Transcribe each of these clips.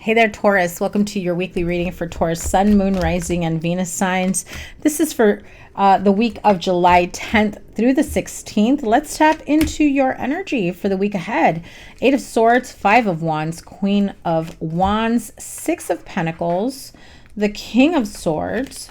Hey there, Taurus. Welcome to your weekly reading for Taurus Sun, Moon, Rising, and Venus signs. This is for the week of July 10th through the 16th. Let's tap into your energy for the week ahead. 8 of Swords, 5 of Wands, Queen of Wands, 6 of Pentacles, the King of Swords,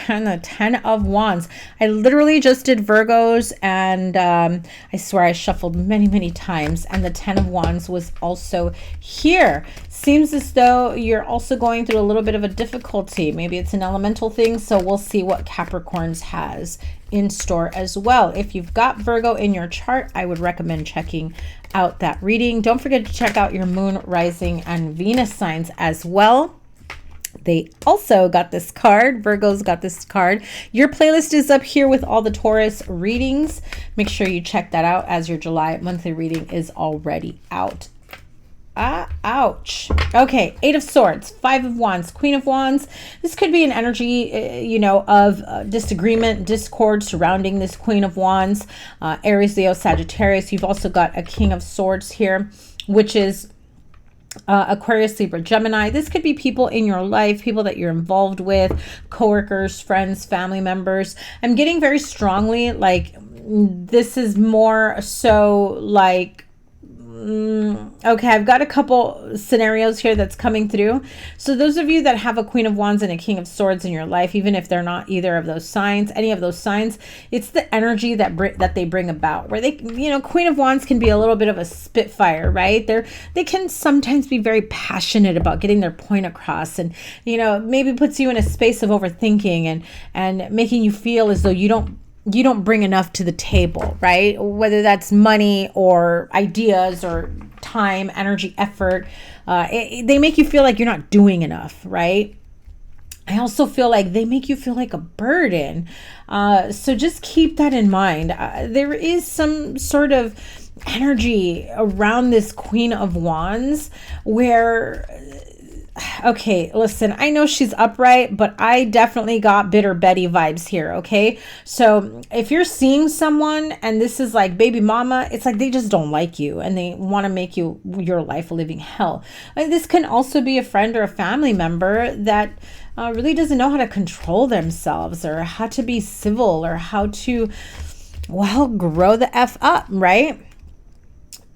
and the 10 of Wands. I literally just did Virgos, and I swear I shuffled many times, and the 10 of Wands was also here. Seems as though you're also going through a little bit of a difficulty. Maybe it's an elemental thing, so we'll see what Capricorns has in store as well. If you've got Virgo in your chart, I would recommend checking out that reading. Don't forget to check out your Moon, Rising, and Venus signs as well. They also got this card. Virgo's got this card. Your playlist is up here with all the Taurus readings. Make sure you check that out as your July monthly reading is already out. Ouch. Okay, 8 of Swords, 5 of Wands, Queen of Wands. This could be an energy, of disagreement, discord surrounding this Queen of Wands. Aries, Leo, Sagittarius. You've also got a King of Swords here, which is Aquarius, Libra, Gemini. This could be people in your life, people that you're involved with, coworkers, friends, family members. I'm getting very strongly like this is more so like okay, I've got a couple scenarios here that's coming through. So those of you that have a Queen of Wands and a King of Swords in your life, even if they're not either of those signs, any of those signs, it's the energy that they bring about, where they, Queen of Wands can be a little bit of a spitfire, right? They can sometimes be very passionate about getting their point across, and maybe puts you in a space of overthinking and making you feel as though you don't bring enough to the table, right? Whether that's money or ideas or time, energy, effort, they make you feel like you're not doing enough, right? I also feel like they make you feel like a burden. So just keep that in mind. There is some sort of energy around this Queen of Wands where, okay, listen, I know she's upright, but I definitely got Bitter Betty vibes here, okay? So if you're seeing someone and this is like baby mama, it's like they just don't like you and they want to make your life a living hell. And this can also be a friend or a family member that really doesn't know how to control themselves or how to be civil or how to, well, grow the F up, right?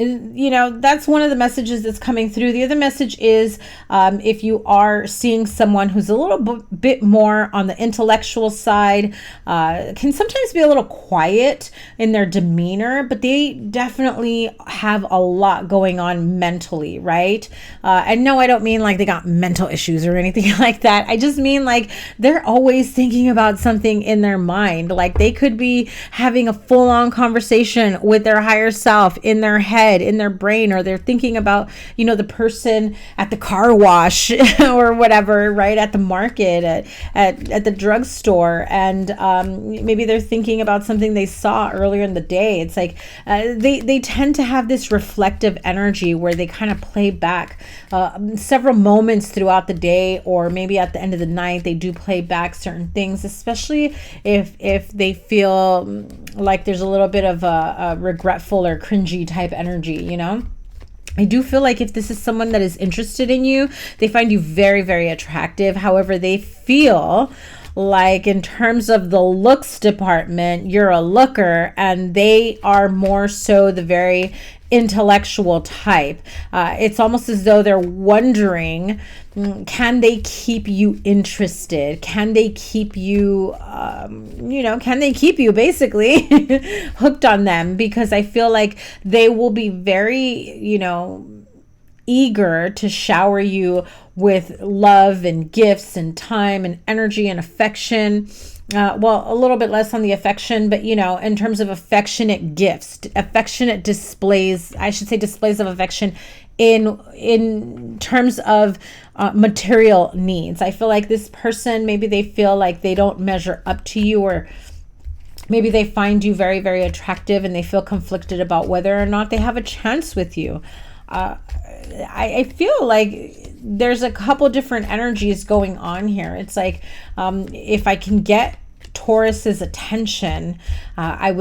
That's one of the messages that's coming through. The other message is if you are seeing someone who's a little bit more on the intellectual side, can sometimes be a little quiet in their demeanor, but they definitely have a lot going on mentally, right? And no, I don't mean like they got mental issues or anything like that. I just mean like they're always thinking about something in their mind. Like they could be having a full-on conversation with their higher self in their head, in their brain, or they're thinking about the person at the car wash or whatever, right, at the market, at the drugstore, and maybe they're thinking about something they saw earlier in the day. It's like they tend to have this reflective energy where they kind of play back several moments throughout the day, or maybe at the end of the night they do play back certain things, especially if they feel like there's a little bit of a regretful or cringy type energy. I do feel like if this is someone that is interested in you, they find you very, very attractive. However, they feel like in terms of the looks department, you're a looker and they are more so the very intellectual type. It's almost as though they're wondering, can they keep you interested? Can they keep you, can they keep you basically hooked on them? Because I feel like they will be very, eager to shower you with love and gifts and time and energy and affection. Well, a little bit less on the affection, but in terms of affectionate gifts, affectionate displays, I should say displays of affection in terms of material needs. I feel like this person, maybe they feel like they don't measure up to you, or maybe they find you very, very attractive and they feel conflicted about whether or not they have a chance with you. I feel like there's a couple different energies going on here. It's like if I can get Taurus's attention, I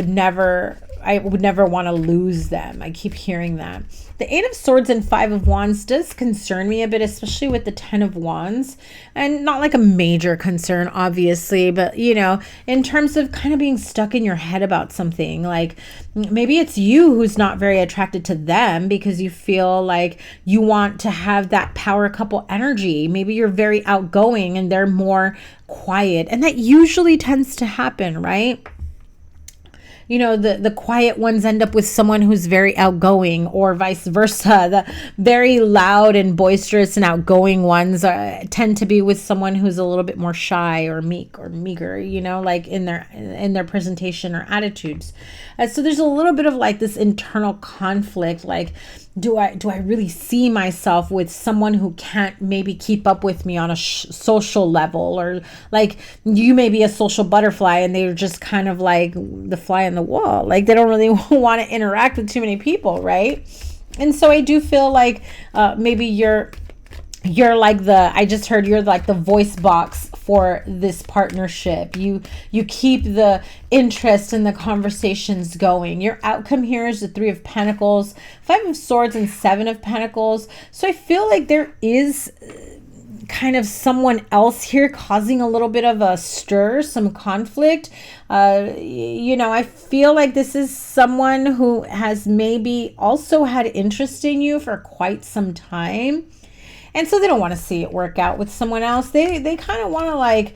I would never want to lose them. I keep hearing that. The Eight of Swords and Five of Wands does concern me a bit, especially with the Ten of Wands, and not like a major concern, obviously, but you know, in terms of kind of being stuck in your head about something, like maybe it's you who's not very attracted to them because you feel like you want to have that power couple energy. Maybe you're very outgoing and they're more quiet, and that usually tends to happen, right? You know, the quiet ones end up with someone who's very outgoing, or vice versa. The very loud and boisterous and outgoing ones tend to be with someone who's a little bit more shy or meek or meager, you know, like in their presentation or attitudes. So there's a little bit of like this internal conflict, like, do I really see myself with someone who can't maybe keep up with me on a social level, or like you may be a social butterfly and they're just kind of like the fly on the wall, like they don't really want to interact with too many people, right? And so I do feel like maybe you're like I just heard you're like the voice box for this partnership. You keep the interest in the conversations going. Your outcome here is the Three of Pentacles, Five of Swords, and Seven of Pentacles. So I feel like there is kind of someone else here causing a little bit of a stir, some conflict. You know, I feel like this is someone who has maybe also had interest in you for quite some time. And so they don't want to see it work out with someone else. They kind of want to like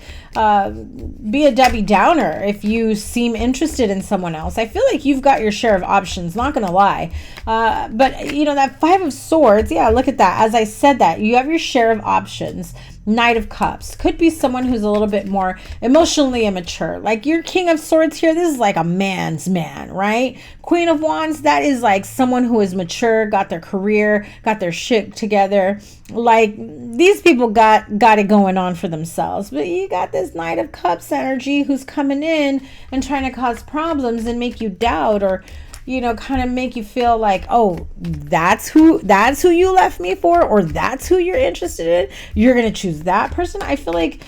be a Debbie Downer if you seem interested in someone else. I feel like you've got your share of options, not going to lie. But, you know, that Five of Swords, yeah, look at that. As I said that, you have your share of options. Knight of Cups could be someone who's a little bit more emotionally immature. Like your King of Swords here, this is like a man's man, right? Queen of Wands, that is like someone who is mature, got their career, got their shit together. Like these people got it going on for themselves. But you got this Knight of Cups energy who's coming in and trying to cause problems and make you doubt, or you know, kind of make you feel like, oh, that's who you left me for, or that's who you're interested in. You're going to choose that person. I feel like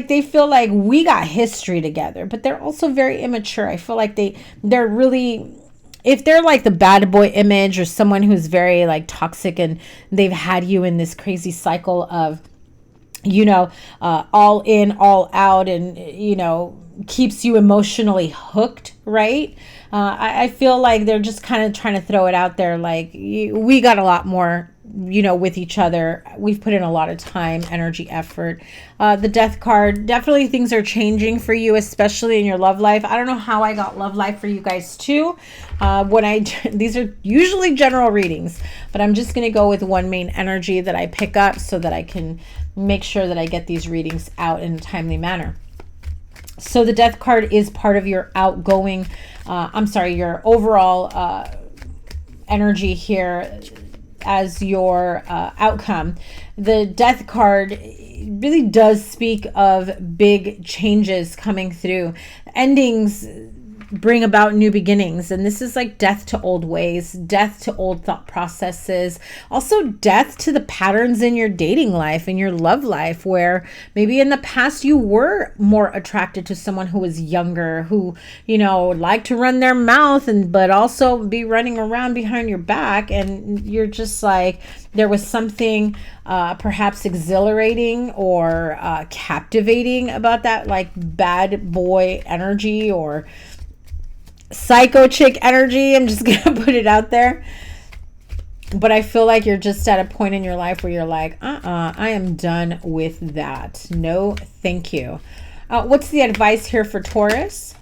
they feel like we got history together, but they're also very immature. I feel like they're really, if they're like the bad boy image or someone who's very like toxic and they've had you in this crazy cycle of, you know, all in, all out, and, you know, keeps you emotionally hooked, right? I feel like they're just kind of trying to throw it out there like, we got a lot more, you know, with each other. We've put in a lot of time, energy, effort. The Death card, definitely things are changing for you, especially in your love life. I don't know how I got love life for you guys too. These are usually general readings, but I'm just going to go with one main energy that I pick up so that I can make sure that I get these readings out in a timely manner. So the Death card is part of your outgoing, your overall energy here as your outcome. The Death card really does speak of big changes coming through. Endings bring about new beginnings, and this is like death to old ways, death to old thought processes, also death to the patterns in your dating life, in your love life, where maybe in the past you were more attracted to someone who was younger, who, you know, liked to run their mouth but also be running around behind your back, and you're just like, there was something perhaps exhilarating or captivating about that like bad boy energy or psycho chick energy. I'm just gonna put it out there. But I feel like you're just at a point in your life where you're like, I am done with that. No, thank you. What's the advice here for Taurus?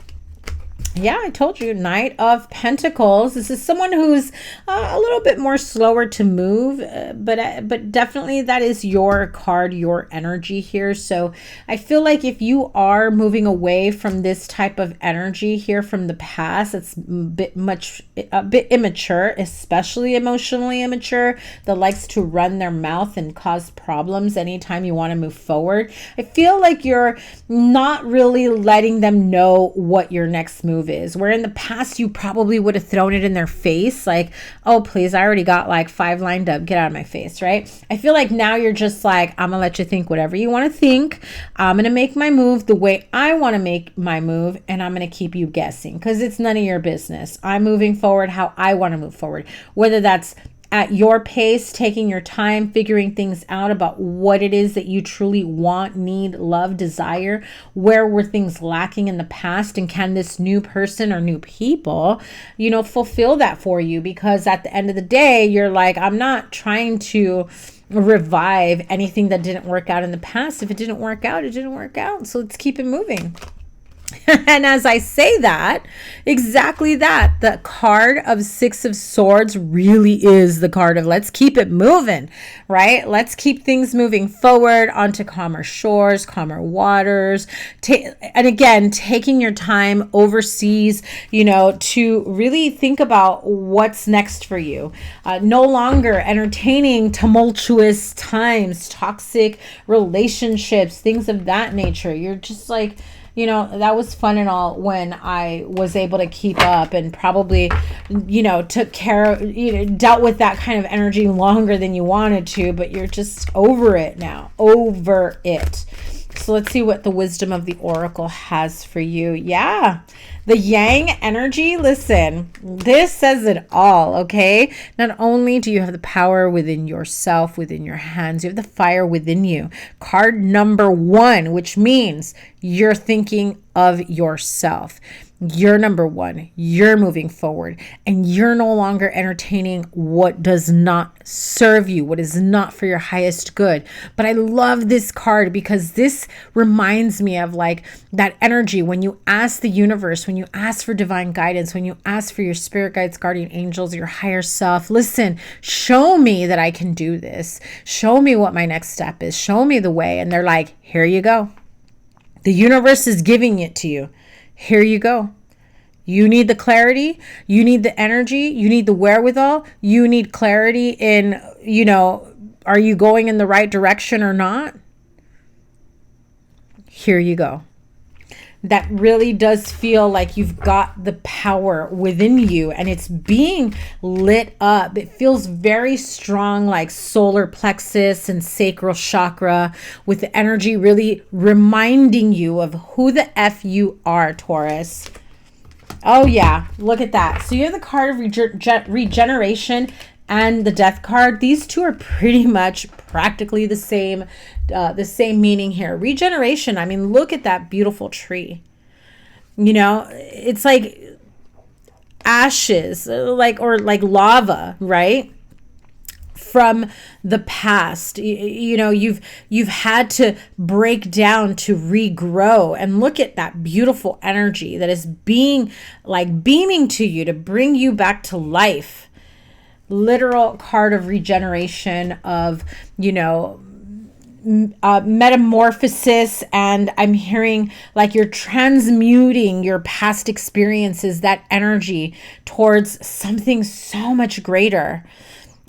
Yeah, I told you, Knight of Pentacles. This is someone who's a little bit more slower to move, but definitely that is your card, your energy here. So I feel like if you are moving away from this type of energy here from the past, it's a bit immature, especially emotionally immature, that likes to run their mouth and cause problems anytime you want to move forward. I feel like you're not really letting them know what your next move move is, where in the past you probably would have thrown it in their face, like, oh, please, I already got like 5 lined up, get out of my face, right? I feel like now you're just like, I'm gonna let you think whatever you want to think. I'm gonna make my move the way I want to make my move, and I'm gonna keep you guessing because it's none of your business. I'm moving forward how I want to move forward, whether that's at your pace, taking your time, figuring things out about what it is that you truly want, need, love, desire. Where were things lacking in the past? And can this new person or new people, you know, fulfill that for you? Because at the end of the day, you're like, I'm not trying to revive anything that didn't work out in the past. If it didn't work out, it didn't work out. So let's keep it moving. And as I say that, exactly that, the card of 6 of Swords really is the card of let's keep it moving, right? Let's keep things moving forward onto calmer shores, calmer waters. And again, taking your time overseas, you know, to really think about what's next for you. No longer entertaining tumultuous times, toxic relationships, things of that nature. You're just like, you know, that was fun and all when I was able to keep up and probably, you know, took care, you know, dealt with that kind of energy longer than you wanted to, but you're just over it now, over it. So let's see what the wisdom of the oracle has for you. Yeah, the yang energy. Listen, this says it all, okay? Not only do you have the power within yourself, within your hands, you have the fire within you. Card number 1, which means you're thinking of yourself. You're number 1. You're moving forward, and you're no longer entertaining what does not serve you, what is not for your highest good. But I love this card because this reminds me of like that energy when you ask the universe, when you ask for divine guidance, when you ask for your spirit guides, guardian angels, your higher self. Listen, show me that I can do this. Show me what my next step is. Show me the way. And they're like, here you go. The universe is giving it to you. Here you go. You need the clarity. You need the energy. You need the wherewithal. You need clarity in, you know, are you going in the right direction or not? Here you go. That really does feel like you've got the power within you and it's being lit up. It feels very strong, like solar plexus and sacral chakra, with the energy really reminding you of who the F you are, Taurus. Oh yeah, look at that. So you have the card of regeneration and the death card. These two are pretty much practically the same meaning here. Regeneration, I mean, look at that beautiful tree. You know, it's like ashes, or like lava, right? From the past. You know, you've had to break down to regrow, and look at that beautiful energy that is being like beaming to you to bring you back to life. Literal card of regeneration, of, you know, metamorphosis, and I'm hearing like you're transmuting your past experiences, that energy, towards something so much greater.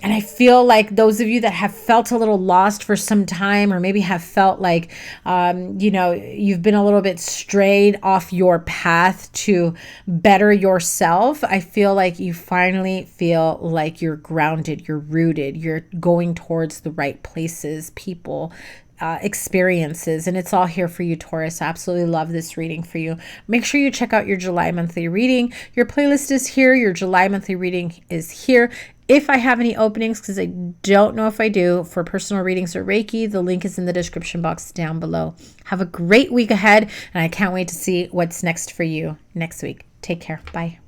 And I feel like those of you that have felt a little lost for some time, or maybe have felt like, you know, you've been a little bit strayed off your path to better yourself, I feel like you finally feel like you're grounded, you're rooted, you're going towards the right places, people, experiences, and it's all here for you, Taurus. Absolutely love this reading for you. Make sure you check out your July monthly reading. Your playlist is here. Your July monthly reading is here. If I have any openings, because I don't know if I do, for personal readings or Reiki, the link is in the description box down below. Have a great week ahead, and I can't wait to see what's next for you next week. Take care. Bye.